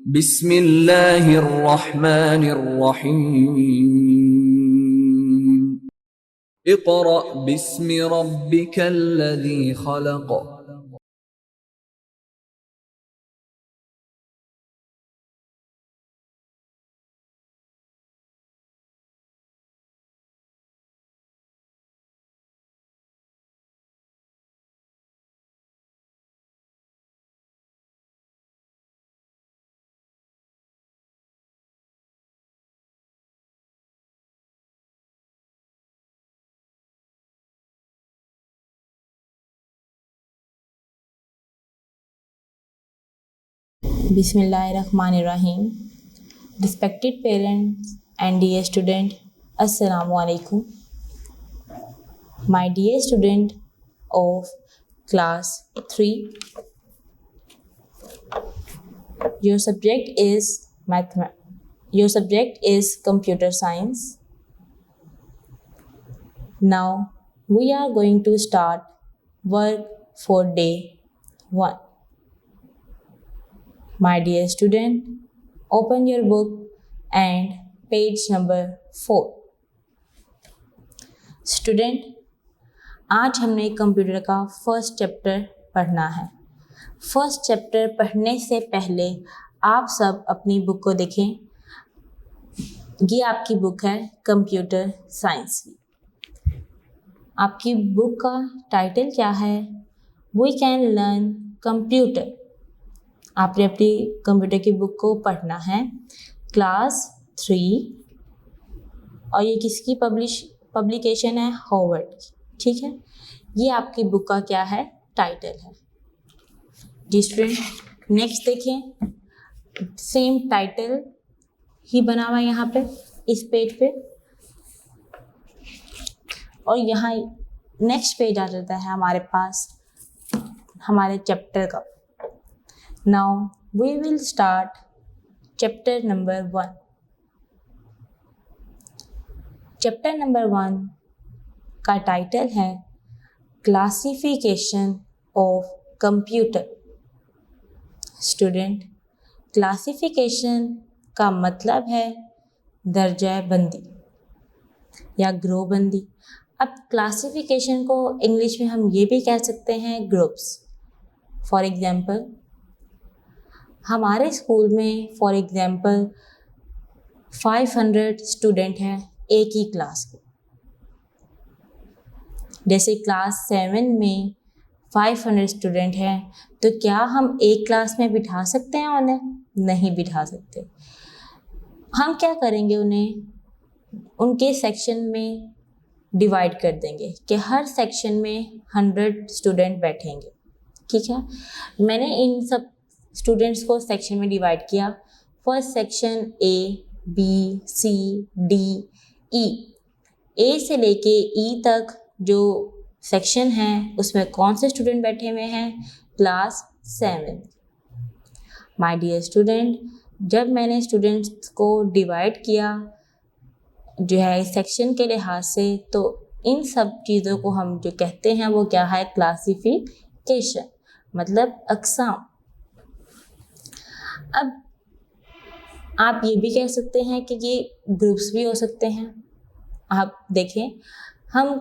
बिस्मिल्लाहिर्रहमानिर्रहीम। Iqra बिस्मि रब्बिकल्लज़ी खलक़। Bismillahirrahmanirrahim. Respected parents and dear student, Assalamu alaikum. My dear student of class 3, your subject is computer science. Now we are going to start work for day 1. My dear student, open your book and page number 4. Student, आज हमने computer का first chapter पढ़ना है। First chapter पढ़ने से पहले आप सब अपनी बुक को देखें। ये आपकी बुक है कंप्यूटर साइंस की। आपकी बुक का टाइटल क्या है? We can learn computer. आपने अपनी कंप्यूटर की बुक को पढ़ना है, क्लास 3, और ये किसकी पब्लिकेशन है? हार्वर्ड की। ठीक है, ये आपकी बुक का क्या है? टाइटल है। जी स्टूडेंट, नेक्स्ट देखें, सेम टाइटल ही बना हुआ है यहाँ पे इस पेज पे, और यहाँ नेक्स्ट पेज आ जाता है हमारे पास हमारे चैप्टर का। Now we will start chapter number 1. Chapter number 1 का टाइटल है classification of computer. Student, classification का मतलब है दर्जा बंदी या ग्रुप बंदी। अब क्लासिफिकेशन को इंग्लिश में हम ये भी कह सकते हैं ग्रुप्स। फॉर एग्जाम्पल, हमारे स्कूल में फॉर एग्जाम्पल 500 स्टूडेंट हैं एक ही क्लास के। जैसे क्लास 7 में 500 स्टूडेंट हैं, तो क्या हम एक क्लास में बिठा सकते हैं उन्हें? नहीं बिठा सकते। हम क्या करेंगे, उन्हें उनके सेक्शन में डिवाइड कर देंगे कि हर सेक्शन में 100 स्टूडेंट बैठेंगे। ठीक है, मैंने इन सब स्टूडेंट्स को सेक्शन में डिवाइड किया। First section A, B, C, D, E। A से लेके E तक जो सेक्शन है उसमें कौन से स्टूडेंट बैठे हुए हैं? क्लास 7। माय डियर स्टूडेंट, जब मैंने स्टूडेंट्स को डिवाइड किया जो है सेक्शन के लिहाज से, तो इन सब चीज़ों को हम जो कहते हैं वो क्या है? क्लासिफिकेशन, मतलब अक़साम। अब आप ये भी कह सकते हैं कि ये ग्रुप्स भी हो सकते हैं। आप देखें, हम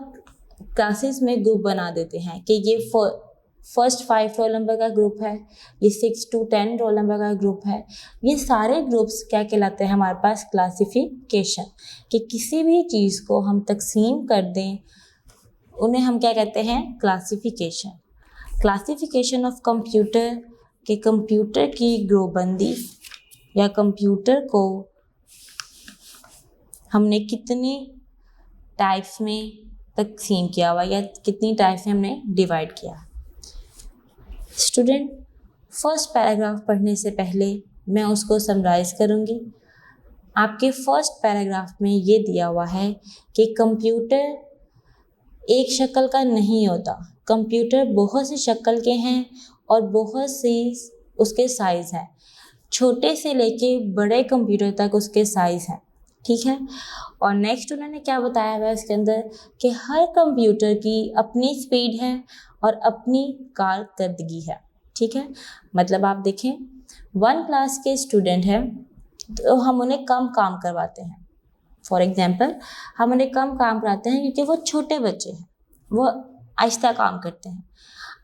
क्लासेस में ग्रुप बना देते हैं कि ये फर्स्ट 5 रोल नंबर का ग्रुप है, ये 6 to 10 रोल नंबर का ग्रुप है। ये सारे ग्रुप्स क्या कहलाते हैं हमारे पास? क्लासिफिकेशन। कि किसी भी चीज़ को हम तकसीम कर दें, उन्हें हम क्या कहते हैं? क्लासिफिकेशन। क्लासिफिकेशन ऑफ कंप्यूटर, कि कंप्यूटर की ग्रुपबंदी या कंप्यूटर को हमने कितनी टाइप्स में तकसीम किया हुआ या कितनी टाइप्स में हमने डिवाइड किया। स्टूडेंट, फर्स्ट पैराग्राफ पढ़ने से पहले मैं उसको समराइज़ करूँगी। आपके फर्स्ट पैराग्राफ में ये दिया हुआ है कि कंप्यूटर एक शक्ल का नहीं होता। कंप्यूटर बहुत सी शक्ल के हैं और बहुत सी उसके साइज़ हैं। छोटे से लेके बड़े कंप्यूटर तक उसके साइज़ हैं। ठीक है, और नेक्स्ट उन्होंने क्या बताया हुआ है इसके अंदर कि हर कंप्यूटर की अपनी स्पीड है और अपनी कारकर्दगी है। ठीक है, मतलब आप देखें 1 क्लास के स्टूडेंट हैं तो हम उन्हें कम काम करवाते हैं। फॉर एग्जाम्पल, हम उन्हें कम काम कराते हैं क्योंकि वो छोटे बच्चे हैं, वो आहिस्ता काम करते हैं।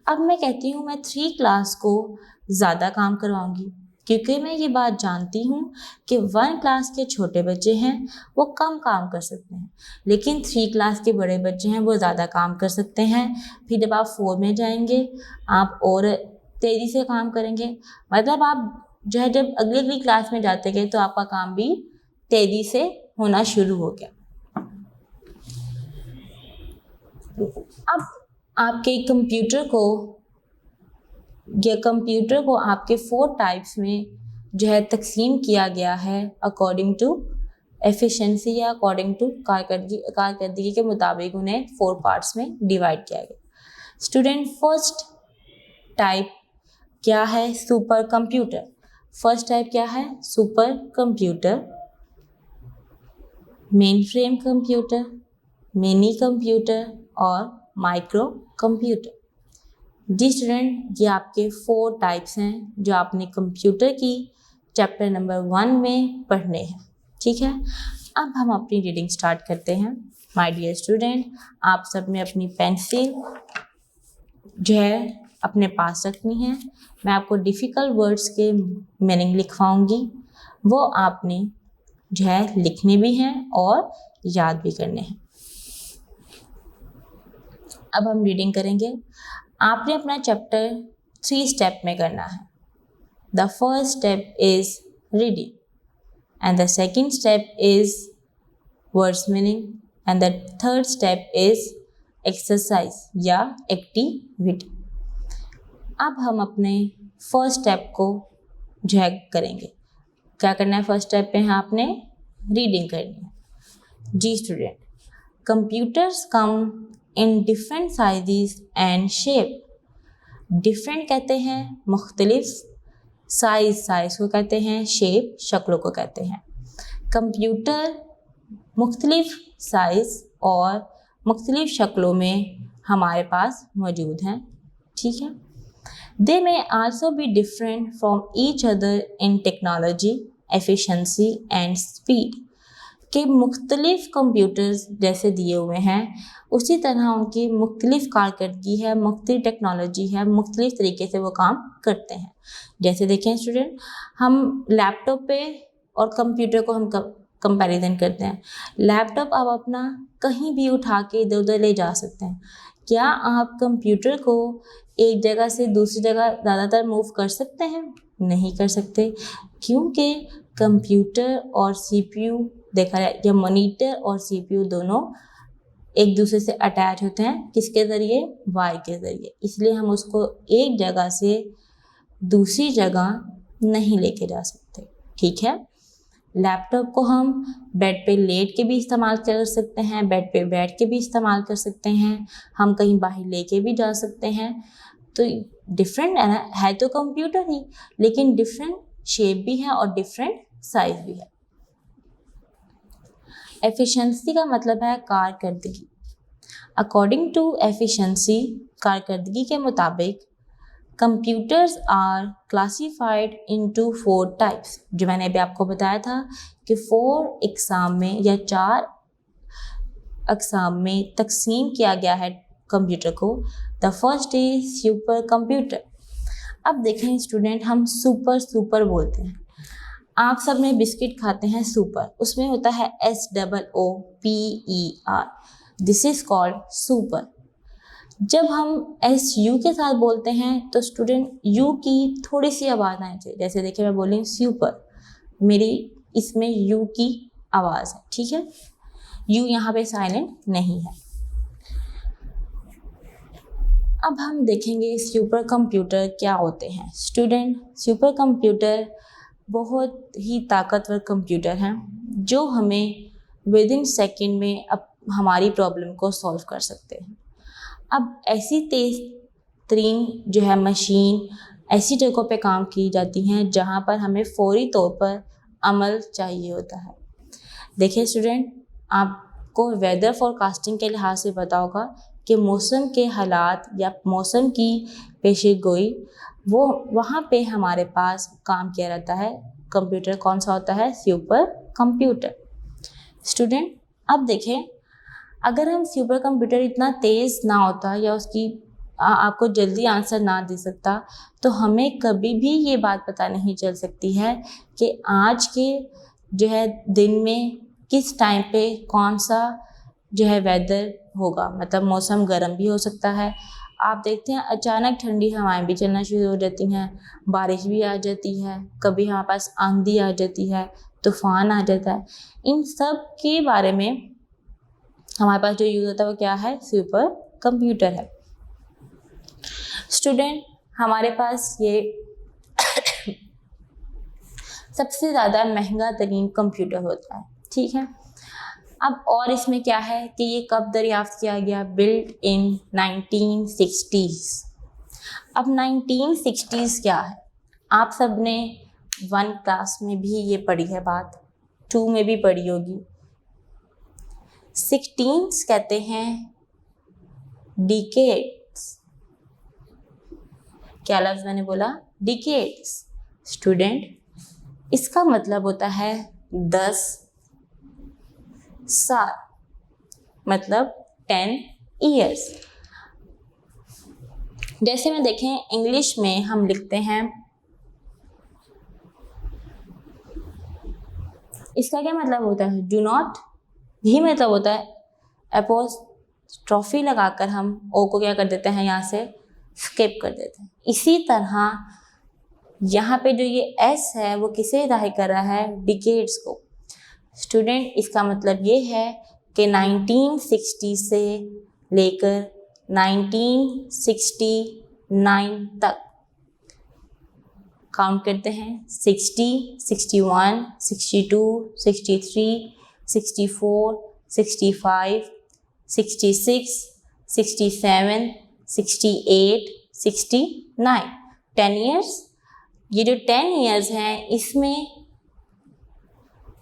अब मैं कहती हूँ मैं 3 क्लास को ज़्यादा काम करवाऊँगी क्योंकि मैं ये बात जानती हूँ कि 1 क्लास के छोटे बच्चे हैं वो कम काम कर सकते हैं, लेकिन 3 क्लास के बड़े बच्चे हैं वो ज़्यादा काम कर सकते हैं। फिर जब आप 4 में जाएंगे आप और तेज़ी से काम करेंगे, मतलब आप जो है जब अगली अगली क्लास में जाते गए तो आपका काम भी तेज़ी से होना शुरू हो गया। अब आपके कंप्यूटर को आपके 4 टाइप्स में जो है तकसीम किया गया है अकॉर्डिंग टू एफिशिएंसी या अकॉर्डिंग टू कारकर्दगी के मुताबिक उन्हें 4 पार्ट्स में डिवाइड किया गया। स्टूडेंट, फर्स्ट टाइप क्या है? Super computer. फर्स्ट टाइप क्या है? Super computer, mainframe computer, mini computer और माइक्रो कंप्यूटर। जी स्टूडेंट, ये आपके 4 टाइप्स हैं जो आपने कंप्यूटर की चैप्टर नंबर 1 में पढ़ने हैं। ठीक है, अब हम अपनी रीडिंग स्टार्ट करते हैं। माय डियर स्टूडेंट, आप सब ने अपनी पेंसिल जो है अपने पास रखनी है। मैं आपको डिफ़िकल्ट वर्ड्स के मीनिंग लिखवाऊंगी, वो आपने जो है लिखने भी हैं और याद भी करने हैं। अब हम रीडिंग करेंगे। आपने अपना चैप्टर 3 स्टेप में करना है। The first step is reading and the second step is words meaning and the third step is exercise या एक्टिविटी। अब हम अपने फर्स्ट स्टेप को जो है करेंगे। क्या करना है? फर्स्ट स्टेप पे है आपने रीडिंग करनी है। जी student, computers come in different sizes and shape. Different कहते हैं मुख्तलिफ, साइज को कहते हैं, शेप शक्लों को कहते हैं। कंप्यूटर मुख्तलिफ साइज और मुख्तलिफ शक्लों में हमारे पास मौजूद हैं। ठीक है, they may also be different from each other in technology, efficiency and speed. के मुख्तलिफ कंप्यूटर्स जैसे दिए हुए हैं उसी तरह उनकी मुख्तलिफ कारकर्दगी है, मुख्तलिफ टेक्नोलॉजी है, मुख्तलिफ तरीके से वो काम करते हैं। जैसे देखें स्टूडेंट, हम लैपटॉप पे और कंप्यूटर को हम कंपैरिजन करते हैं। लैपटॉप आप अपना कहीं भी उठा के इधर उधर ले जा सकते हैं। क्या आप कंप्यूटर को एक जगह से दूसरी जगह ज़्यादातर मूव कर सकते हैं? नहीं कर सकते, क्योंकि कंप्यूटर और सीपीयू देखा जाए या मॉनिटर और सीपीयू दोनों एक दूसरे से अटैच होते हैं। किसके ज़रिए? वायर के ज़रिए। इसलिए हम उसको एक जगह से दूसरी जगह नहीं लेके जा सकते। ठीक है, लैपटॉप को हम बेड पे लेट के भी इस्तेमाल कर सकते हैं, बेड पे बैठ के भी इस्तेमाल कर सकते हैं, हम कहीं बाहर लेके भी जा सकते हैं। तो डिफरेंट है ना, है तो कंप्यूटर ही, लेकिन डिफरेंट शेप भी है और डिफरेंट साइज भी है। एफिशिएंसी का मतलब है कारकर्दगी। अकॉर्डिंग टू एफिशिएंसी, कारकर्दगी के मुताबिक computers are classified into 4 types. जो मैंने अभी आपको बताया था कि 4 अक़साम में या 4 अक़साम में तकसीम किया गया है कंप्यूटर को। The first is super computer. अब देखें स्टूडेंट, हम सुपर बोलते हैं। आप सब में बिस्किट खाते हैं सुपर, उसमें होता है SOOPER। This is called super. जब हम SU के साथ बोलते हैं तो स्टूडेंट यू की थोड़ी सी आवाज़ आनी चाहिए। जैसे देखिए मैं बोली सुपर, मेरी इसमें यू की आवाज़ है। ठीक है, यू यहाँ पे साइलेंट नहीं है। अब हम देखेंगे सुपर कंप्यूटर क्या होते हैं। स्टूडेंट, सुपर कंप्यूटर बहुत ही ताकतवर कंप्यूटर हैं जो हमें विद इन सेकेंड में अब हमारी प्रॉब्लम को सॉल्व कर सकते हैं। अब ऐसी तेज़ तरीन जो है मशीन ऐसी जगहों पे काम की जाती हैं जहाँ पर हमें फौरी तौर पर अमल चाहिए होता है। देखिए स्टूडेंट, आपको वेदर फोरकास्टिंग के लिहाज से पता होगा कि मौसम के हालात या मौसम की पेशेगोई वो वहाँ पे हमारे पास काम किया रहता है कंप्यूटर। कौन सा होता है? Super computer. स्टूडेंट अब देखें, अगर हम सुपर कंप्यूटर इतना तेज़ ना होता या उसकी आपको जल्दी आंसर ना दे सकता, तो हमें कभी भी ये बात पता नहीं चल सकती है कि आज के जो है दिन में किस टाइम पे कौन सा जो है वेदर होगा। मतलब मौसम गर्म भी हो सकता है, आप देखते हैं अचानक ठंडी हवाएं भी चलना शुरू हो जाती हैं, बारिश भी आ जाती है, कभी हमारे पास आंधी आ जाती है, तूफान आ जाता है। इन सब के बारे में हमारे पास जो यूज़ होता है वो क्या है? सुपर कंप्यूटर है। स्टूडेंट हमारे पास ये सबसे ज़्यादा महंगा तरीन कंप्यूटर होता है, ठीक है। अब और इसमें क्या है कि ये कब दरियाफ्त किया गया? Build in 1960s। अब 1960s क्या है? आप सब ने 1 क्लास में भी ये पढ़ी है बात, 2 में भी पढ़ी होगी। 16s कहते हैं डिकेड्स। क्या लफ्ज़ मैंने बोला? डिकेड्स। स्टूडेंट इसका मतलब होता है 10 साल, मतलब 10 ईयर्स। जैसे में देखें इंग्लिश में हम लिखते हैं, इसका क्या मतलब होता है? डू नॉट, यही मतलब होता है। एपोस्ट्रॉफी लगाकर हम ओ को क्या कर देते हैं? यहाँ से स्किप कर देते हैं। इसी तरह यहाँ पे जो ये एस है वो किसे जाहिर कर रहा है? डिकेड्स को। स्टूडेंट इसका मतलब ये है कि 1960 से लेकर 1969 तक काउंट करते हैं। 60, 61, 62, 63, 64, 65, 66, 67, 68, 69, 10 ईयर्स। ये जो 10 ईयर्स हैं इसमें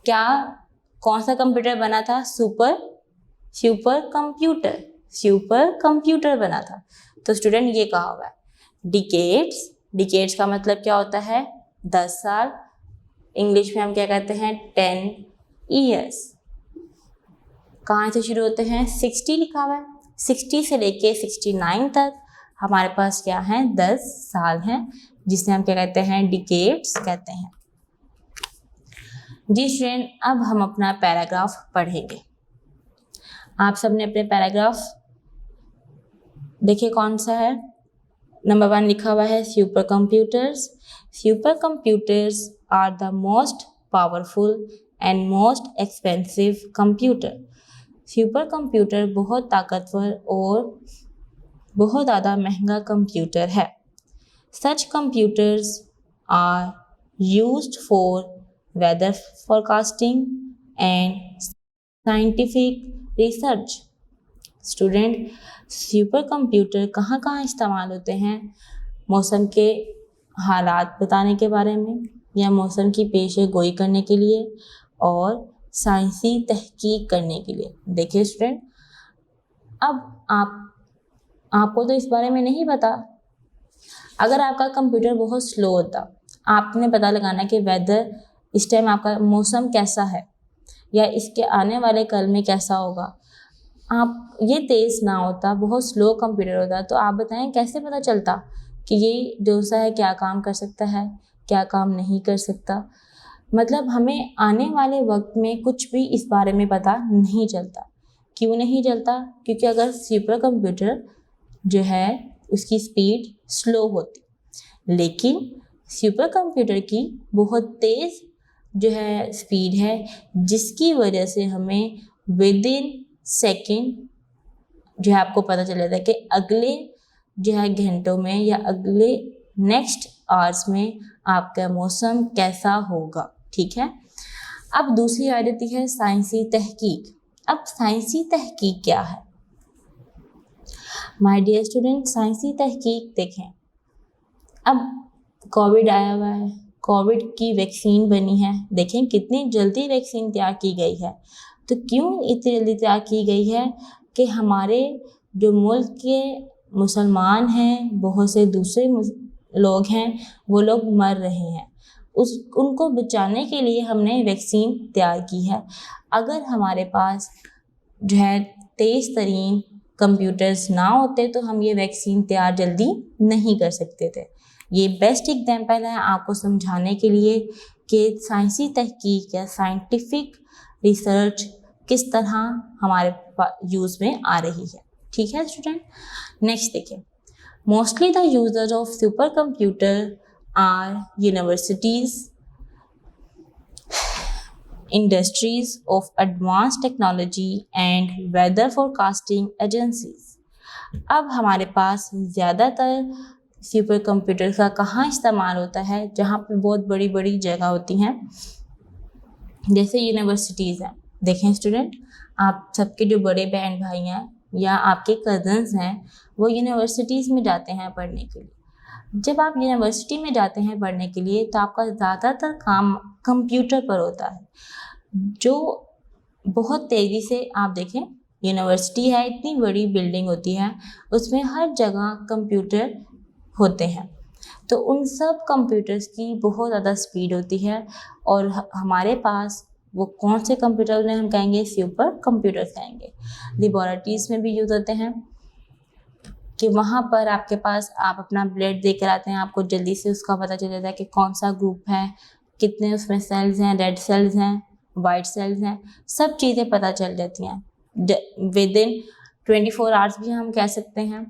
क्या कौन सा कंप्यूटर बना था? सुपर कंप्यूटर बना था। तो स्टूडेंट ये कहा हुआ है डिकेड्स का मतलब क्या होता है? 10 साल। इंग्लिश में हम क्या कहते हैं? 10 ईयर्स। कहाँ से शुरू होते हैं? 60 लिखा हुआ है, 60 से लेके 69 तक हमारे पास क्या है? 10 साल हैं, जिसे हम क्या कहते हैं? डिकेड्स कहते हैं। जी स्टूडेंट अब हम अपना पैराग्राफ पढ़ेंगे। आप सबने अपने पैराग्राफ देखिए कौन सा है? नंबर 1 लिखा हुआ है super computers are the most powerful and most expensive computer. Super computer बहुत ताकतवर और बहुत ज़्यादा महंगा कंप्यूटर है। Such computers are used for weather forecasting and scientific research. Student super computer कहाँ कहाँ इस्तेमाल होते हैं? मौसम के हालात बताने के बारे में या मौसम की पेशेगोई करने के लिए और साइंसी तहकीक करने के लिए। देखिए स्टूडेंट अब आपको तो इस बारे में नहीं पता। अगर आपका कंप्यूटर बहुत स्लो होता, आपने पता लगाना कि वेदर इस टाइम आपका मौसम कैसा है या इसके आने वाले कल में कैसा होगा, आप ये तेज़ ना होता, बहुत स्लो कंप्यूटर होता, तो आप बताएं कैसे पता चलता कि ये डोसा है क्या काम कर सकता है, क्या काम नहीं कर सकता। मतलब हमें आने वाले वक्त में कुछ भी इस बारे में पता नहीं चलता। क्यों नहीं चलता? क्योंकि अगर सुपर कंप्यूटर जो है उसकी स्पीड स्लो होती, लेकिन सुपर कंप्यूटर की बहुत तेज़ जो है स्पीड है, जिसकी वजह से हमें विद इन सेकेंड जो है आपको पता चल जाता है कि अगले जो है घंटों में या अगले नेक्स्ट आवर्स में आपका मौसम कैसा होगा। ठीक है। अब दूसरी आ जाती है साइंसी तहकीक। अब साइंसी तहकीक क्या है माय डियर स्टूडेंट? साइंसी तहकीक देखें, अब कोविड आया हुआ है, कोविड की वैक्सीन बनी है, देखें कितनी जल्दी वैक्सीन तैयार की गई है। तो क्यों इतनी जल्दी तैयार की गई है कि हमारे जो मुल्क के मुसलमान हैं, बहुत से दूसरे लोग हैं वो लोग मर रहे हैं, उनको बचाने के लिए हमने वैक्सीन तैयार की है। अगर हमारे पास जो है तेज़ तरीन कंप्यूटर्स ना होते तो हम ये वैक्सीन तैयार जल्दी नहीं कर सकते थे। ये बेस्ट एग्जाम्पल है आपको समझाने के लिए कि साइंसी तहकीक या साइंटिफिक रिसर्च किस तरह हमारे यूज़ में आ रही है। ठीक है स्टूडेंट, नेक्स्ट देखिए, mostly the users of super computer are universities, industries of advanced technology and weather forecasting agencies। अब हमारे पास ज़्यादातर सुपर कंप्यूटर का कहाँ इस्तेमाल होता है, जहाँ पे बहुत बड़ी बड़ी जगह होती हैं, जैसे यूनिवर्सिटीज़ हैं। देखें स्टूडेंट, आप सबके जो बड़े बहन भाई हैं या आपके कज़न्स हैं वो यूनिवर्सिटीज़ में जाते हैं पढ़ने के लिए। जब आप यूनिवर्सिटी में जाते हैं पढ़ने के लिए तो आपका ज़्यादातर काम कंप्यूटर पर होता है, जो बहुत तेज़ी से आप देखें यूनिवर्सिटी है, इतनी बड़ी बिल्डिंग होती है, उसमें हर जगह कंप्यूटर होते हैं, तो उन सब कंप्यूटर्स की बहुत ज़्यादा स्पीड होती है। और हमारे पास वो कौन से कंप्यूटर उन्हें हम कहेंगे, सुपर कंप्यूटर्स कहेंगे। लेबोरेटरीज़ में भी यूज़ होते हैं कि वहाँ पर आपके पास आप अपना ब्लड देकर आते हैं, आपको जल्दी से उसका पता चल जाता है कि कौन सा ग्रुप है, कितने उसमें सेल्स हैं, रेड सेल्स हैं, वाइट सेल्स हैं, सब चीज़ें पता चल जाती हैं। विद इन 24 आवर्स भी हम कह सकते हैं,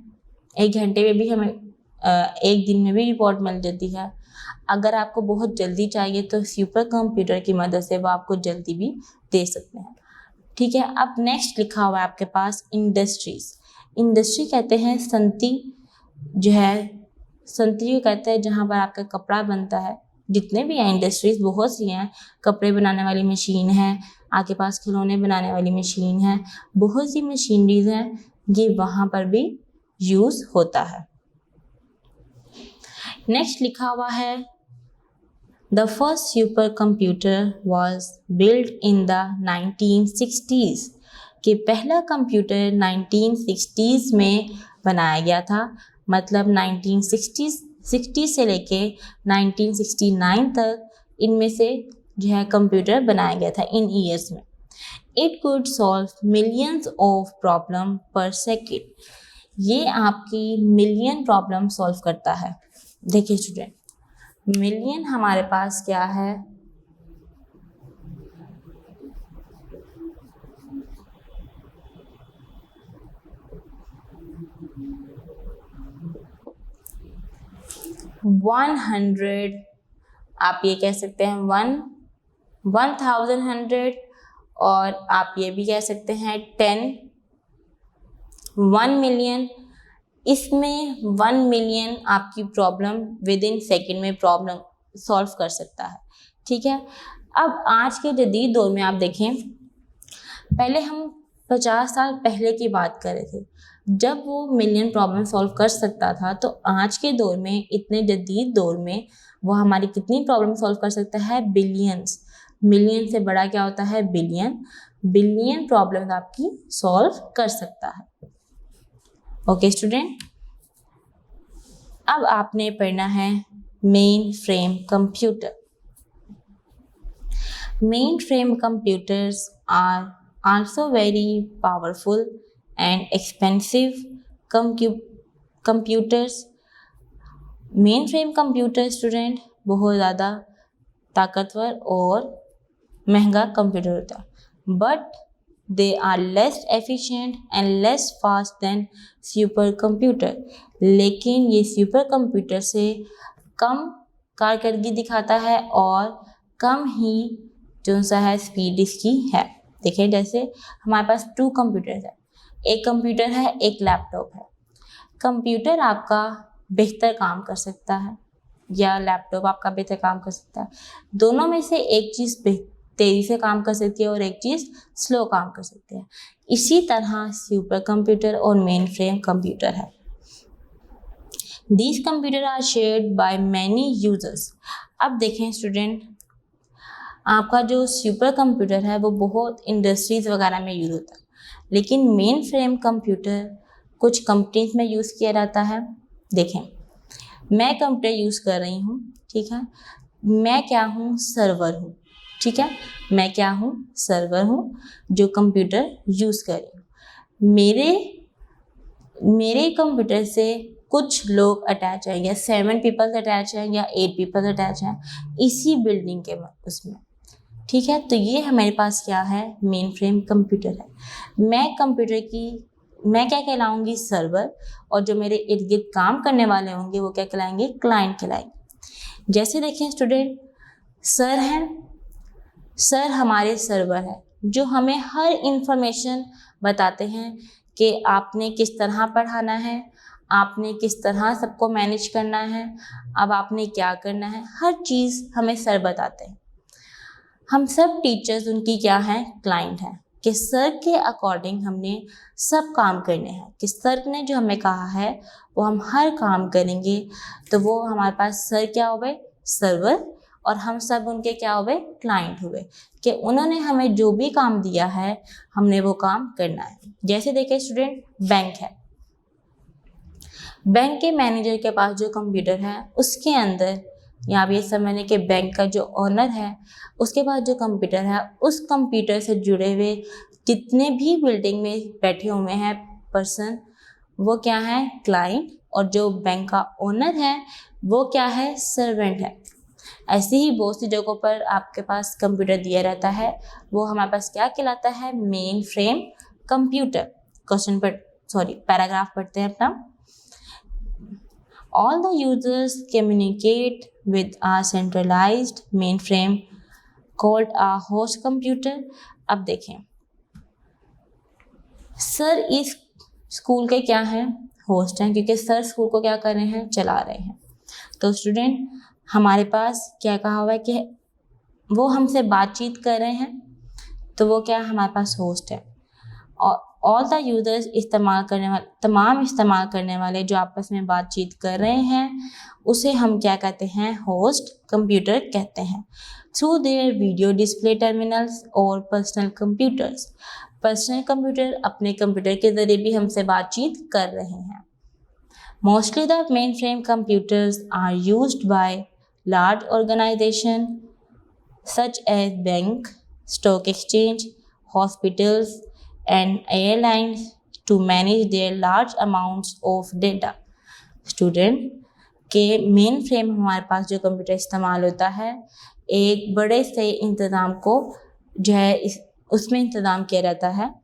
1 घंटे में भी हमें 1 दिन में भी रिपोर्ट मिल जाती है। अगर आपको बहुत जल्दी चाहिए तो सुपर कंप्यूटर की मदद से वो आपको जल्दी भी दे सकते हैं। ठीक है, अब नेक्स्ट लिखा हुआ है आपके पास इंडस्ट्रीज़। इंडस्ट्री कहते हैं संति, जो है संतरी को कहते हैं जहाँ पर आपका कपड़ा बनता है। जितने भी हैं इंडस्ट्रीज़ बहुत सी हैं, कपड़े बनाने वाली मशीन है, आपके पास खिलौने बनाने वाली मशीन है, बहुत सी मशीनरीज हैं, ये वहाँ पर भी यूज़ होता है। नेक्स्ट लिखा हुआ है the first super computer was build in the 1960s, कि पहला कंप्यूटर 1960s में बनाया गया था। मतलब 1960 से लेके 1969 तक इनमें से जो है कंप्यूटर बनाया गया था इन ईयर्स में। It could solve millions of problem पर सेकेंड, ये आपकी मिलियन प्रॉब्लम सॉल्व करता है। देखिए स्टूडेंट, मिलियन हमारे पास क्या है, वन 100, आप ये कह सकते हैं 1100, और आप ये भी कह सकते हैं 10, 1 मिलियन। इसमें 1 मिलियन आपकी प्रॉब्लम विद इन सेकेंड में प्रॉब्लम सॉल्व कर सकता है। ठीक है, अब आज के जदीद दौर में आप देखें, पहले हम 50 साल पहले की बात कर रहे थे जब वो मिलियन प्रॉब्लम सॉल्व कर सकता था, तो आज के दौर में, इतने जदीद दौर में, वो हमारी कितनी प्रॉब्लम सॉल्व कर सकता है, बिलियंस। मिलियन से बड़ा क्या होता है, बिलियन। बिलियन प्रॉब्लम आपकी सॉल्व कर सकता है। ओके स्टूडेंट, अब आपने पढ़ना है mainframe computer. Mainframe computers are also very powerful and expensive computers। Mainframe computer student बहुत ज़्यादा ताकतवर और महंगा कंप्यूटर होता है, but they are less efficient and less fast than super computer. लेकिन ये सुपर कंप्यूटर से कम कारकर्दगी दिखाता है और कम ही जो सा है स्पीड इसकी है। देखिए, जैसे हमारे पास 2 कंप्यूटर्स है, एक कंप्यूटर है, एक लैपटॉप है। कंप्यूटर आपका बेहतर काम कर सकता है या लैपटॉप आपका बेहतर काम कर सकता है। दोनों में से एक चीज़ तेज़ी से काम कर सकती है और एक चीज़ स्लो काम कर सकती है। इसी तरह सुपर कंप्यूटर और मेन फ्रेम कंप्यूटर है। These computer are shared by many users. अब देखें स्टूडेंट, आपका जो सुपर कंप्यूटर है वो बहुत इंडस्ट्रीज़ वगैरह में यूज़ होता है, लेकिन मेन फ्रेम कंप्यूटर कुछ कंपनीज में यूज़ किया जाता है। देखें, मैं कंप्यूटर यूज़ कर रही हूँ, ठीक है। मैं क्या हूँ? सर्वर हूँ, ठीक है। मैं क्या हूँ? सर्वर हूँ जो कंप्यूटर यूज़ कर रही हूँ। मेरे कंप्यूटर से कुछ लोग अटैच हैं, या 7 पीपल्स अटैच हैं या 8 पीपल्स अटैच हैं इसी बिल्डिंग के उसमें, ठीक है। तो ये हमारे पास क्या है? मेन फ्रेम कंप्यूटर है। मैं क्या कहलाऊंगी? सर्वर। और जो मेरे इर्द गिर्द काम करने वाले होंगे वो क्या कहलाएंगे? क्लाइंट कहलाएंगे। जैसे देखें स्टूडेंट, सर हैं, सर हमारे सर्वर है जो हमें हर इंफॉर्मेशन बताते हैं कि आपने किस तरह पढ़ाना है, आपने किस तरह सबको मैनेज करना है, अब आपने क्या करना है, हर चीज़ हमें सर बताते हैं। हम सब टीचर्स उनकी क्या हैं? क्लाइंट हैं, कि सर के अकॉर्डिंग हमने सब काम करने हैं, कि सर ने जो हमें कहा है वो हम हर काम करेंगे। तो वो हमारे पास सर क्या हुए? सर्वर। और हम सब उनके क्या हुए? क्लाइंट हुए, कि उन्होंने हमें जो भी काम दिया है हमने वो काम करना है। जैसे देखिए स्टूडेंट, बैंक है, बैंक के मैनेजर के पास जो कंप्यूटर है उसके अंदर, या आप ये समझने कि बैंक का जो ओनर है उसके पास जो कंप्यूटर है, उस कंप्यूटर से जुड़े हुए जितने भी बिल्डिंग में बैठे हुए हैं पर्सन, वो क्या है? क्लाइंट। और जो बैंक का ओनर है वो क्या है? सर्वेंट है। ऐसे ही बहुत सी जगहों पर आपके पास कंप्यूटर दिया रहता है, वो हमारे पास क्या कहलाता है? Mainframe computer. पैराग्राफ पढ़ते हैं अपना। All the users communicate with a centralized mainframe called a host computer। अब देखें, सर इस स्कूल के क्या हैं? होस्ट हैं, क्योंकि सर स्कूल को क्या कर रहे हैं? चला रहे हैं। तो स्टूडेंट, हमारे पास क्या कहा हुआ है कि वो हमसे बातचीत कर रहे हैं, तो वो क्या हमारे पास होस्ट है। और ऑल द यूजर्स तमाम इस्तेमाल करने वाले जो आपस में बातचीत कर रहे हैं उसे हम क्या कहते हैं? होस्ट कंप्यूटर कहते हैं। Through their video display terminals और पर्सनल कंप्यूटर्स। पर्सनल कंप्यूटर अपने कंप्यूटर के ज़रिए भी हमसे बातचीत कर रहे हैं। Mostly the mainframe computers are used by large organisation such as bank, stock exchange, hospitals and airlines to manage their large amounts of data। Student के मेन फ्रेम हमारे पास जो कंप्यूटर इस्तेमाल होता है, एक बड़े से इंतज़ाम को जो है उसमें इंतज़ाम किया रहता है,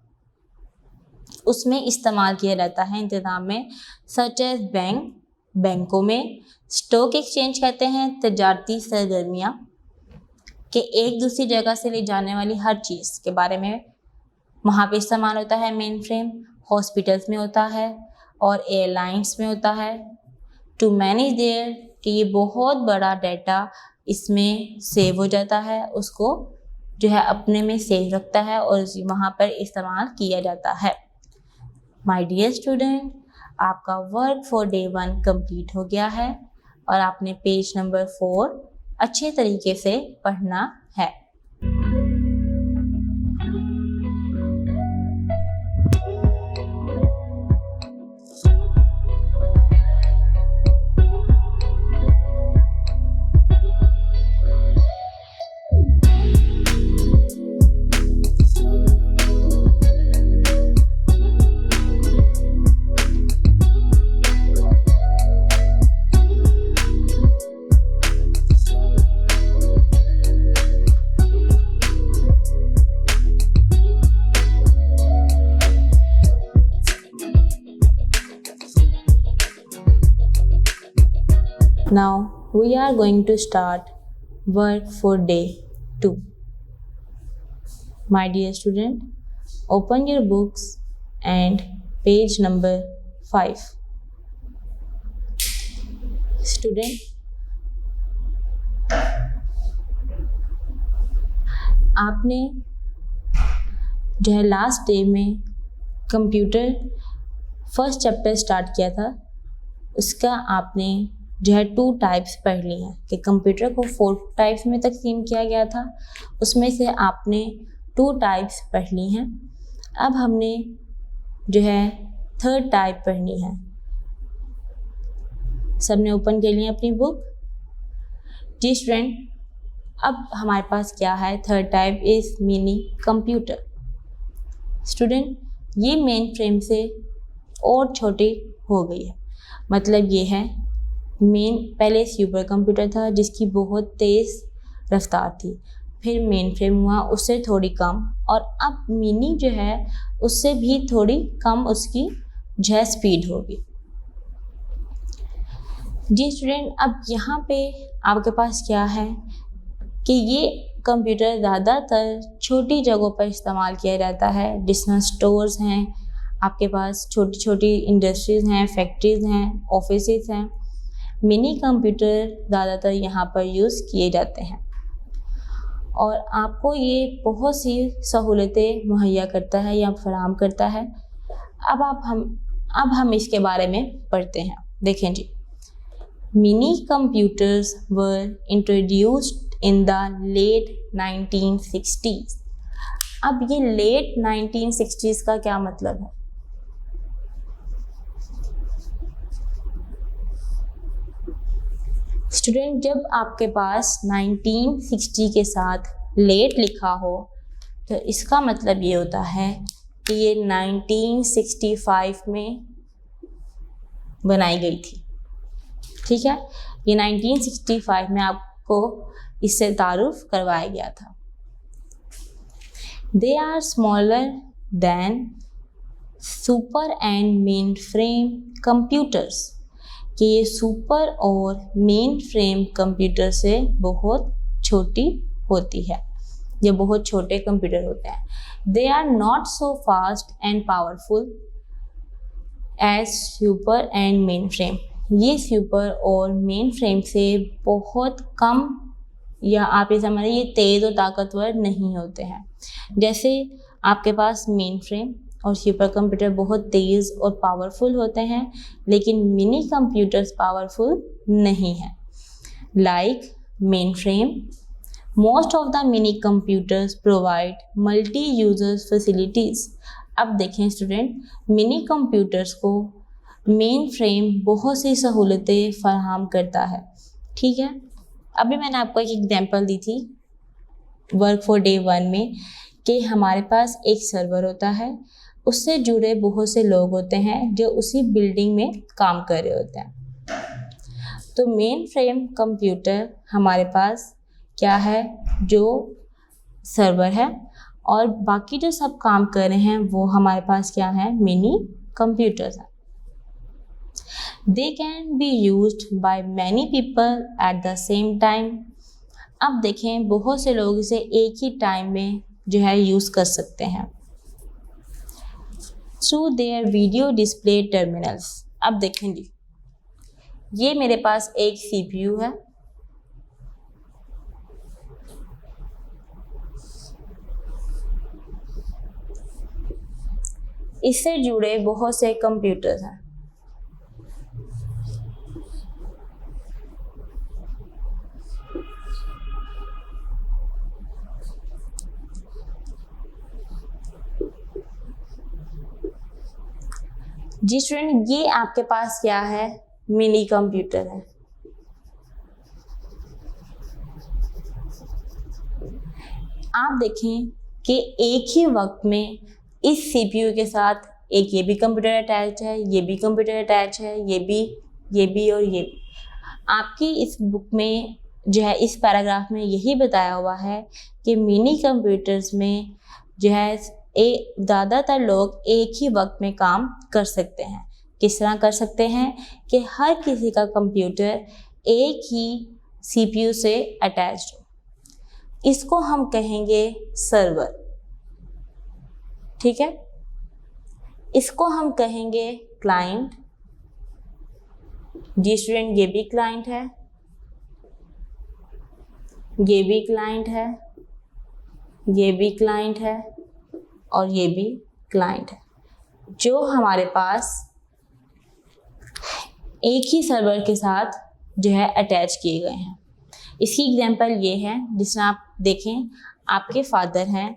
उसमें इस्तेमाल किया जाता है इंतज़ाम में, सच एज बैंक, बैंकों में, स्टॉक एक्सचेंज कहते हैं तजारती सरगर्मियाँ, कि एक दूसरी जगह से ले जाने वाली हर चीज़ के बारे में वहाँ पे इस्तेमाल होता है मेन फ्रेम। हॉस्पिटल्स में होता है और एयरलाइंस में होता है। टू मैनेज देयर, कि ये बहुत बड़ा डाटा इसमें सेव हो जाता है, उसको जो है अपने में सेव रखता है और वहाँ पर इस्तेमाल किया जाता है। माय डियर स्टूडेंट, आपका वर्क फॉर डे 1 कंप्लीट हो गया है और आपने पेज नंबर 4 अच्छे तरीके से पढ़ना है। Now we are going to start work for day 2. My dear student, open your books and page number 5. Student, आपने जो है लास्ट डे में कंप्यूटर फर्स्ट चैप्टर स्टार्ट किया था, उसका आपने जो है 2 टाइप्स पढ़ ली हैं, कि कंप्यूटर को 4 टाइप्स में तकसीम किया गया था, उसमें से आपने 2 टाइप्स पढ़ ली हैं। अब हमने जो है 3rd टाइप पढ़नी है। सबने ओपन कर लिया अपनी बुक। जी स्टूडेंट, अब हमारे पास क्या है, third type is mini computer. Student, ये मेन फ्रेम से और छोटी हो गई है। मतलब ये है, पहले सुपर कंप्यूटर था जिसकी बहुत तेज़ रफ्तार थी, फिर मेन फ्रेम हुआ उससे थोड़ी कम, और अब मिनी जो है उससे भी थोड़ी कम उसकी जो है स्पीड होगी। जी स्टूडेंट, अब यहाँ पे आपके पास क्या है कि ये कंप्यूटर ज़्यादातर छोटी जगहों पर इस्तेमाल किया जाता है, जिसमें स्टोर्स हैं, आपके पास छोटी छोटी इंडस्ट्रीज़ हैं, फैक्ट्रीज़ हैं, ऑफिसेस हैं। मिनी कंप्यूटर ज़्यादातर यहाँ पर यूज़ किए जाते हैं और आपको ये बहुत सी सहूलतें मुहैया करता है या फराहम करता है। अब हम इसके बारे में पढ़ते हैं। देखें जी, mini computers were introduced in the late 1960s। अब ये लेट 1960s का क्या मतलब है? स्टूडेंट, जब आपके पास 1960 के साथ लेट लिखा हो तो इसका मतलब ये होता है कि ये 1965 में बनाई गई थी। ठीक है, ये 1965 में आपको इससे तारुफ करवाया गया था। They are smaller than super and mainframe computers, कि ये सुपर और मेन फ्रेम कंप्यूटर से बहुत छोटी होती है, ये बहुत छोटे कंप्यूटर होते हैं। They are not so fast and powerful as super and mainframe, ये सुपर और मेन फ्रेम से बहुत कम, या आप ये समझिए ये तेज़ और ताकतवर नहीं होते हैं। जैसे आपके पास मेन फ्रेम और सुपर कंप्यूटर बहुत तेज़ और पावरफुल होते हैं, लेकिन मिनी कंप्यूटर्स पावरफुल नहीं हैं। Like main frame, most of the mini computers provide multi users facilities. अब देखें स्टूडेंट, मिनी कंप्यूटर्स को मेन फ्रेम बहुत सी सहूलतें फराहम करता है। ठीक है, अभी मैंने आपको एक एग्जांपल दी थी वर्क फॉर डे 1 में कि हमारे पास एक सर्वर होता है, उससे जुड़े बहुत से लोग होते हैं जो उसी बिल्डिंग में काम कर रहे होते हैं। तो मेन फ्रेम कंप्यूटर हमारे पास क्या है, जो सर्वर है, और बाकी जो सब काम कर रहे हैं वो हमारे पास क्या है, मिनी कंप्यूटर्स हैं। They can be used by many people at the same time। अब देखें, बहुत से लोग इसे एक ही टाइम में जो है यूज़ कर सकते हैं। Through their video display terminals। अब देखें जी, ये मेरे पास एक CPU है, इससे जुड़े बहुत से कंप्यूटर्स हैं। जी स्टूडेंट, ये आपके पास क्या है, मिनी कंप्यूटर है। आप देखें कि एक ही वक्त में इस CPU के साथ एक ये भी कंप्यूटर अटैच है, ये भी कंप्यूटर अटैच है, ये भी और ये भी। आपकी इस बुक में जो है, इस पैराग्राफ में यही बताया हुआ है कि मिनी कंप्यूटर्स में जो है ज़्यादातर लोग एक ही वक्त में काम कर सकते हैं। किस तरह कर सकते हैं कि हर किसी का कंप्यूटर एक ही CPU से अटैच्ड हो। इसको हम कहेंगे सर्वर। ठीक है, इसको हम कहेंगे क्लाइंट। जी स्टूडेंट, ये भी क्लाइंट है, ये भी क्लाइंट है, ये भी क्लाइंट है, और ये भी क्लाइंट है, जो हमारे पास एक ही सर्वर के साथ जो है अटैच किए गए हैं। इसकी एग्जांपल ये है, जिसमें आप देखें, आपके फादर हैं,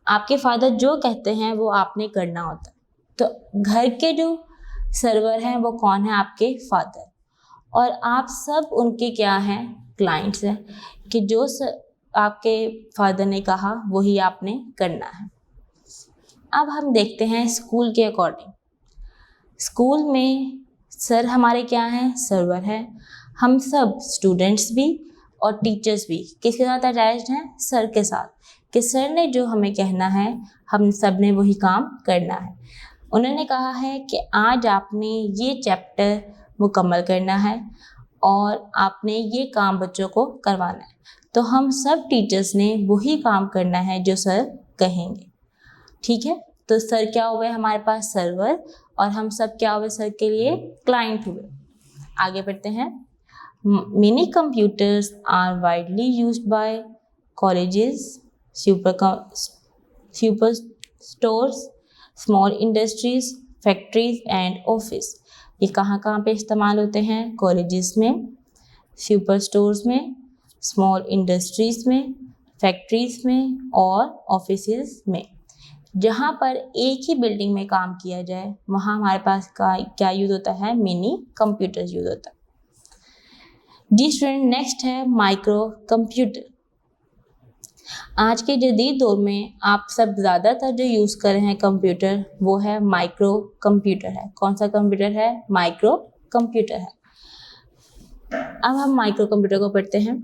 आपके फादर जो कहते हैं वो आपने करना होता है। तो घर के जो सर्वर हैं वो कौन है, आपके फादर, और आप सब उनके क्या हैं, क्लाइंट्स हैं, कि जो आपके फादर ने कहा वही आपने करना है। अब हम देखते हैं स्कूल के अकॉर्डिंग। स्कूल में सर हमारे क्या हैं, सर्वर हैं। हम सब स्टूडेंट्स भी और टीचर्स भी किसके साथ अटैच्ड हैं, सर के साथ, कि सर ने जो हमें कहना है हम सब ने वही काम करना है। उन्होंने कहा है कि आज आपने ये चैप्टर मुकम्मल करना है और आपने ये काम बच्चों को करवाना है। तो हम सब टीचर्स ने वही काम करना है जो सर कहेंगे। ठीक है, तो सर क्या हुए हमारे पास, सर्वर, और हम सब क्या हुए सर के लिए, क्लाइंट हुए। आगे बढ़ते हैं। Mini computers are widely used by colleges, super stores, small industries, factories and office. ये कहाँ कहाँ पे इस्तेमाल होते हैं, कॉलेजेस में, सुपर स्टोर्स में, स्मॉल इंडस्ट्रीज में, फैक्ट्रीज में और ऑफिसेज में। जहाँ पर एक ही बिल्डिंग में काम किया जाए वहाँ हमारे पास का क्या यूज़ होता है, मिनी कंप्यूटर यूज़ होता है। जी स्टूडेंट, नेक्स्ट है माइक्रो कंप्यूटर। आज के जदीद दौर में आप सब ज़्यादातर जो यूज़ कर रहे हैं कंप्यूटर वो है माइक्रो कंप्यूटर है। कौन सा कंप्यूटर है, माइक्रो कंप्यूटर है। अब हम माइक्रो कंप्यूटर को पढ़ते हैं।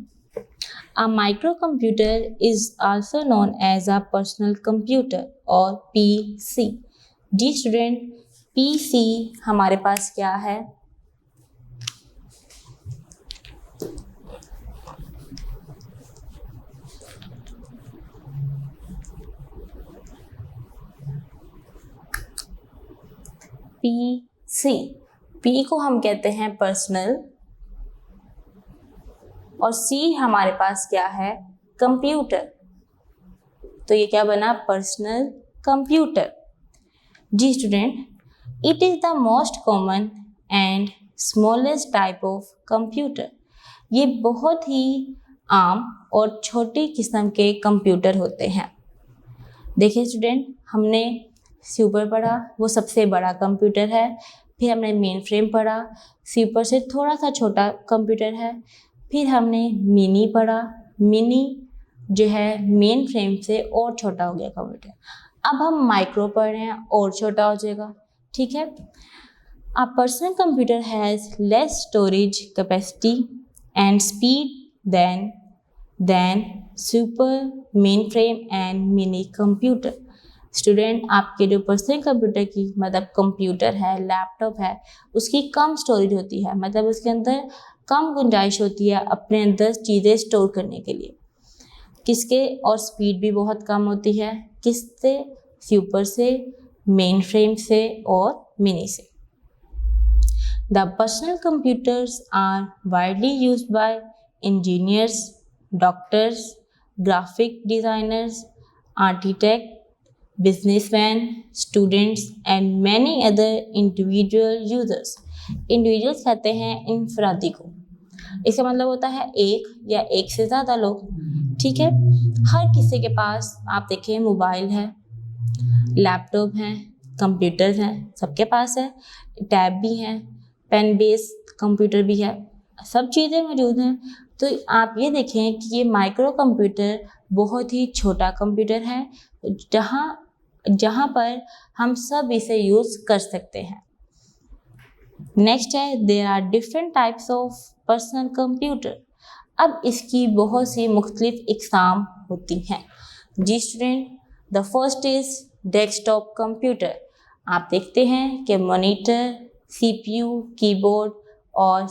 A microcomputer is also known as a personal computer और PC। जी स्टूडेंट, PC हमारे पास क्या है, PC। P को हम कहते हैं पर्सनल और C हमारे पास क्या है, कंप्यूटर। तो ये क्या बना, पर्सनल कंप्यूटर। जी student, it is the most common and smallest type of computer. ये बहुत ही आम और छोटी किस्म के कंप्यूटर होते हैं। देखिए स्टूडेंट, हमने सुपर पढ़ा, वो सबसे बड़ा कंप्यूटर है। फिर हमने मेन फ्रेम पढ़ा, सुपर से थोड़ा सा छोटा कंप्यूटर है। फिर हमने मिनी पढ़ा, मिनी जो है मेन फ्रेम से और छोटा हो गया कंप्यूटर। अब हम माइक्रो पढ़ रहे हैं, और छोटा हो जाएगा। ठीक है, a personal computer has less storage capacity and speed than super, mainframe and mini computer. Student, आपके जो पर्सनल कंप्यूटर की मतलब कंप्यूटर है, लैपटॉप है, उसकी कम स्टोरेज होती है, मतलब उसके अंदर कम गुंजाइश होती है अपने अंदर चीज़ें स्टोर करने के लिए। किसके, और स्पीड भी बहुत कम होती है। किससे, सुपर से, मेन फ्रेम से और मिनी से। The personal computers are widely used by engineers, doctors, graphic designers, architect, businessman, students and many other individual users. Individuals कहते हैं इंफरादी को। इसका मतलब होता है एक या एक से ज़्यादा लोग। ठीक है, हर किसी के पास आप देखें मोबाइल है, लैपटॉप हैं, कंप्यूटर हैं, सबके पास है, टैब भी हैं, पेन बेस्ड कंप्यूटर भी है, सब चीज़ें मौजूद हैं। तो आप ये देखें कि ये माइक्रो कंप्यूटर बहुत ही छोटा कंप्यूटर है जहाँ पर हम सब इसे यूज़ कर सकते हैं। नेक्स्ट है, there are different types of personal computer. अब इसकी बहुत सी मुख्तलिफ इकसाम होती हैं। जी student, the first is desktop computer. आप देखते हैं कि मॉनिटर, CPU, कीबोर्ड और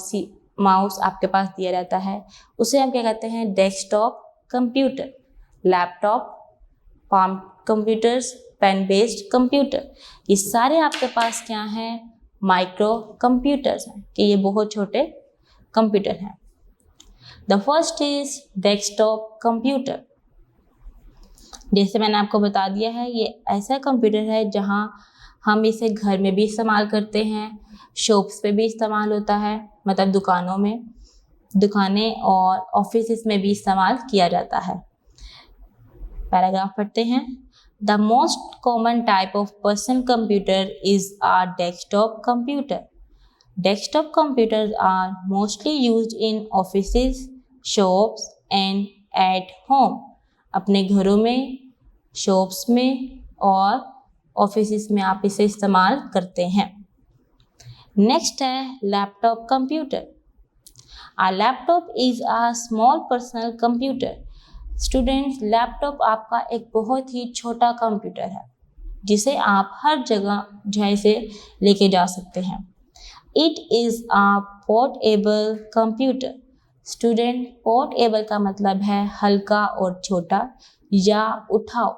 माउस आपके पास दिया रहता है, उसे हम क्या कहते हैं, desktop computer. Laptop, palm computers, pen based computer, ये सारे आपके पास क्या हैं, माइक्रो कंप्यूटर्स हैं, कि ये बहुत छोटे कंप्यूटर हैं। The first is desktop computer. जैसे मैंने आपको बता दिया है, ये ऐसा कंप्यूटर है जहां हम इसे घर में भी इस्तेमाल करते हैं, शॉप्स पे भी इस्तेमाल होता है, मतलब दुकानें और ऑफिस में भी इस्तेमाल किया जाता है। पैराग्राफ पढ़ते हैं। The most common type of personal computer is a desktop computer. Desktop computers are mostly used in offices, shops and at home. अपने घरों में, शॉप्स में और ऑफिसेस में आप इसे इस्तेमाल करते हैं। नेक्स्ट है laptop computer. A laptop is a small personal computer. Students, laptop आपका एक बहुत ही छोटा कंप्यूटर है जिसे आप हर जगह जैसे लेके जा सकते हैं। It is a portable computer. Student, portable का मतलब है हल्का और छोटा या उठाओ,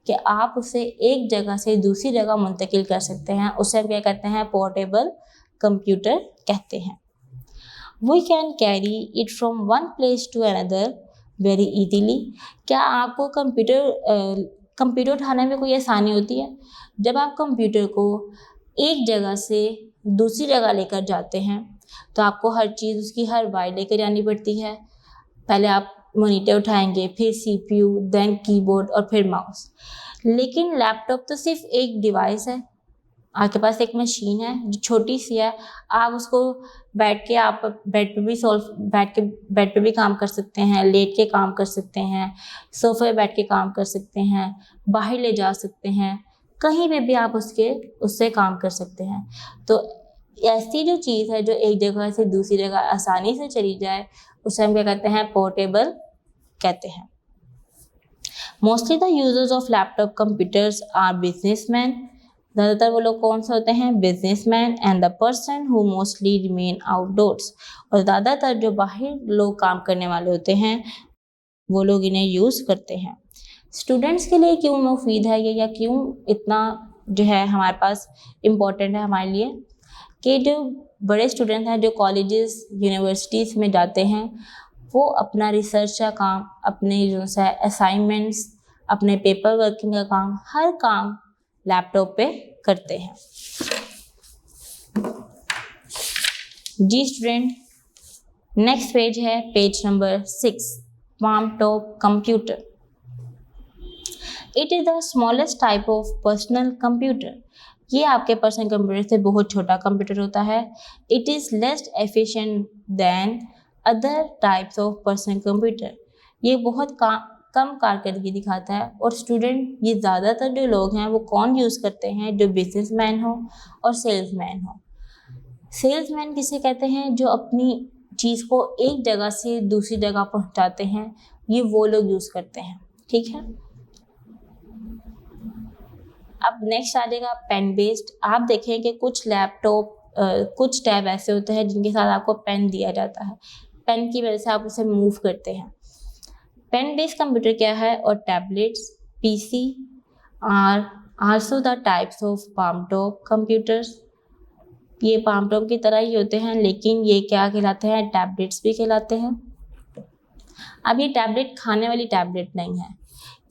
कि आप उसे एक जगह से दूसरी जगह मुंतकिल कर सकते हैं, उसे हम क्या कहते हैं, पोर्टेबल कंप्यूटर कहते हैं। We can carry it from one place to another very easily. क्या आपको कंप्यूटर उठाने में कोई आसानी होती है? जब आप कंप्यूटर को एक जगह से दूसरी जगह लेकर जाते हैं तो आपको हर चीज़ उसकी हर वायर लेकर जानी पड़ती है। पहले आप मॉनिटर उठाएंगे, फिर CPU, देन कीबोर्ड और फिर माउस। लेकिन लैपटॉप तो सिर्फ एक डिवाइस है, आपके पास एक मशीन है जो छोटी सी है। आप उसको बैठ के बेड पे भी काम कर सकते हैं, लेट के काम कर सकते हैं, सोफे पे बैठ के काम कर सकते हैं, बाहर ले जा सकते हैं, कहीं पे भी आप उससे काम कर सकते हैं। तो ऐसी जो चीज़ है जो एक जगह से दूसरी जगह आसानी से चली जाए, उसे हम क्या कहते हैं, पोर्टेबल कहते हैं। Mostly the users of laptop computers are businessman. ज़्यादातर वो लोग कौन से होते हैं, businessman and the person who mostly remain outdoors. और ज़्यादातर जो बाहर लोग काम करने वाले होते हैं वो लोग इन्हें यूज़ करते हैं। स्टूडेंट्स के लिए क्यों मुफीद है ये, या क्यों इतना जो है हमारे पास इम्पोर्टेंट है हमारे लिए, कि जो बड़े स्टूडेंट हैं जो कॉलेजेस यूनिवर्सिटीज़ में जाते हैं वो अपना रिसर्च का काम, अपने जो है असाइनमेंट्स, अपने पेपर वर्किंग का काम, हर काम लैपटॉप पे करते हैं। जी स्टूडेंट, नेक्स्ट पेज है page number 6, palm top computer. It is the smallest type of personal computer. ये आपके पर्सनल कंप्यूटर से बहुत छोटा कंप्यूटर होता है। It is less efficient than other types of personal computer. ये बहुत कम कारकर्दगी दिखाता है। और स्टूडेंट, ये ज़्यादातर जो लोग हैं वो कौन यूज़ करते हैं, जो बिजनेसमैन हो और सेल्समैन हो। सेल्समैन किसे कहते हैं, जो अपनी चीज़ को एक जगह से दूसरी जगह पहुंचाते हैं, ये वो लोग यूज़ करते हैं। ठीक है, अब नेक्स्ट आ जाएगा पेन बेस्ड। आप देखें कि कुछ लैपटॉप कुछ टैब ऐसे होते हैं जिनके साथ आपको पेन दिया जाता है, पेन की वजह से आप उसे मूव करते हैं। पेन बेस्ड कंप्यूटर क्या है, और tablets, PC are also the types of palmtop computers. ये पाम टॉप की तरह ही होते हैं, लेकिन ये क्या कहलाते हैं, टैबलेट्स भी कहलाते हैं। अब ये टैबलेट खाने वाली टैबलेट नहीं है,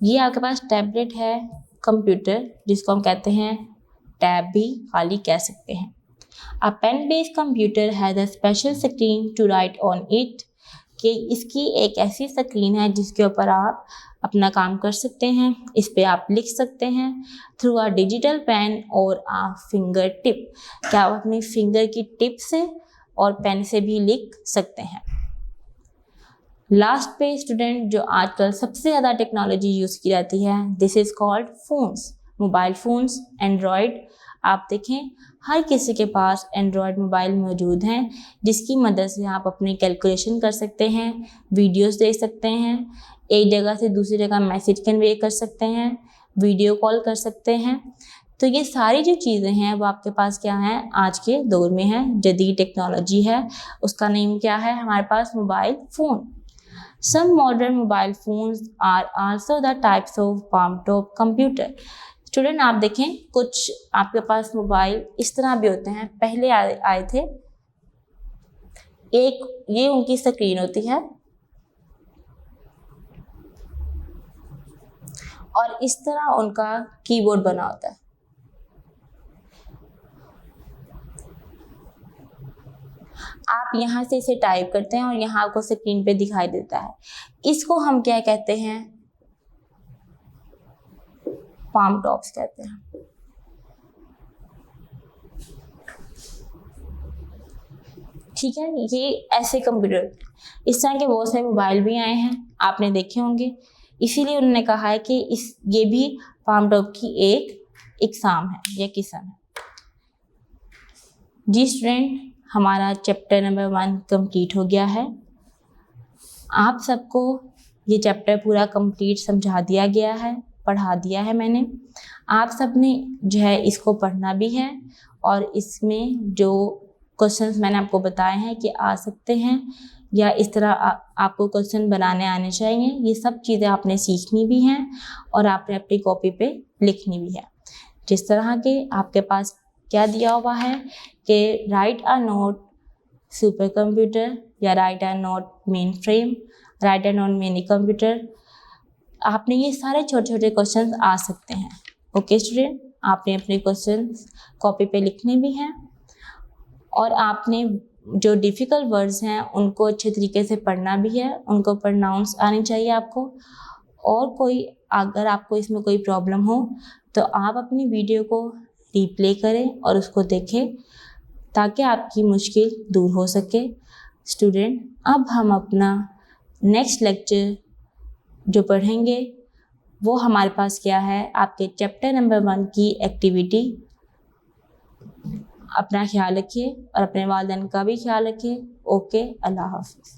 ये आपके पास टैबलेट है कंप्यूटर, जिसको हम कहते हैं टैब भी खाली कह सकते हैं। A pen based computer has a special screen to write on it, कि इसकी एक ऐसी स्क्रीन है जिसके ऊपर आप अपना काम कर सकते हैं, इस पे आप लिख सकते हैं थ्रू अ डिजिटल पेन और आ फिंगर टिप। क्या आप अपनी फिंगर की टिप से और पेन से भी लिख सकते हैं। लास्ट पे स्टूडेंट, जो आजकल सबसे ज़्यादा टेक्नोलॉजी यूज़ की जाती है, this is called phones, mobile phones, Android. आप देखें हर किसी के पास एंड्रॉयड मोबाइल मौजूद हैं, जिसकी मदद से आप अपनी कैलकुलेशन कर सकते हैं, वीडियोस देख सकते हैं, एक जगह से दूसरी जगह मैसेज कन्वे कर सकते हैं, वीडियो कॉल कर सकते हैं। तो ये सारी जो चीज़ें हैं वो आपके पास क्या हैं, आज के दौर में है, जदीद टेक्नोलॉजी है, उसका नेम क्या है हमारे पास, mobile phone. Some modern mobile phones are also the types of palm top computer. Student, आप देखें कुछ आपके पास मोबाइल इस तरह भी होते हैं, पहले आए थे, एक ये उनकी स्क्रीन होती है और इस तरह उनका कीबोर्ड बना होता है। आप यहाँ से इसे टाइप करते हैं और यहाँ आपको स्क्रीन पे दिखाई देता है, इसको हम क्या कहते हैं, पाम टॉप्स कहते हैं। ठीक है, ये ऐसे कंप्यूटर, इस तरह के बहुत सारे मोबाइल भी आए हैं, आपने देखे होंगे। इसीलिए उन्होंने कहा है कि ये भी पाम टॉप की एक एग्जाम है या किस्म है। जी स्टूडेंट, हमारा चैप्टर नंबर 1 कंप्लीट हो गया है। आप सबको ये चैप्टर पूरा कंप्लीट समझा दिया गया है, पढ़ा दिया है मैंने। आप सब ने जो है इसको पढ़ना भी है और इसमें जो क्वेश्चंस मैंने आपको बताए हैं कि आ सकते हैं या इस तरह आपको क्वेश्चन बनाने आने चाहिए, ये सब चीज़ें आपने सीखनी भी हैं और आपने अपनी कॉपी पे लिखनी भी है। जिस तरह के आपके पास क्या दिया हुआ है कि write a note super computer या write a note main frame, write a note mini computer, आपने ये सारे छोटे छोटे क्वेश्चंस आ सकते हैं। ओके स्टूडेंट, आपने अपने क्वेश्चंस कॉपी पे लिखने भी हैं और आपने जो डिफ़िकल्ट वर्ड्स हैं उनको अच्छे तरीके से पढ़ना भी है, उनको प्रोनाउंस आनी चाहिए आपको। और कोई अगर आपको इसमें कोई प्रॉब्लम हो तो आप अपनी वीडियो को रिप्ले करें और उसको देखें ताकि आपकी मुश्किल दूर हो सके। स्टूडेंट, अब हम अपना नेक्स्ट लेक्चर जो पढ़ेंगे वो हमारे पास क्या है, आपके चैप्टर नंबर 1 की एक्टिविटी। अपना ख्याल रखिए और अपने वालिदैन का भी ख्याल रखिए। ओके, अल्लाह हाफ़िज़।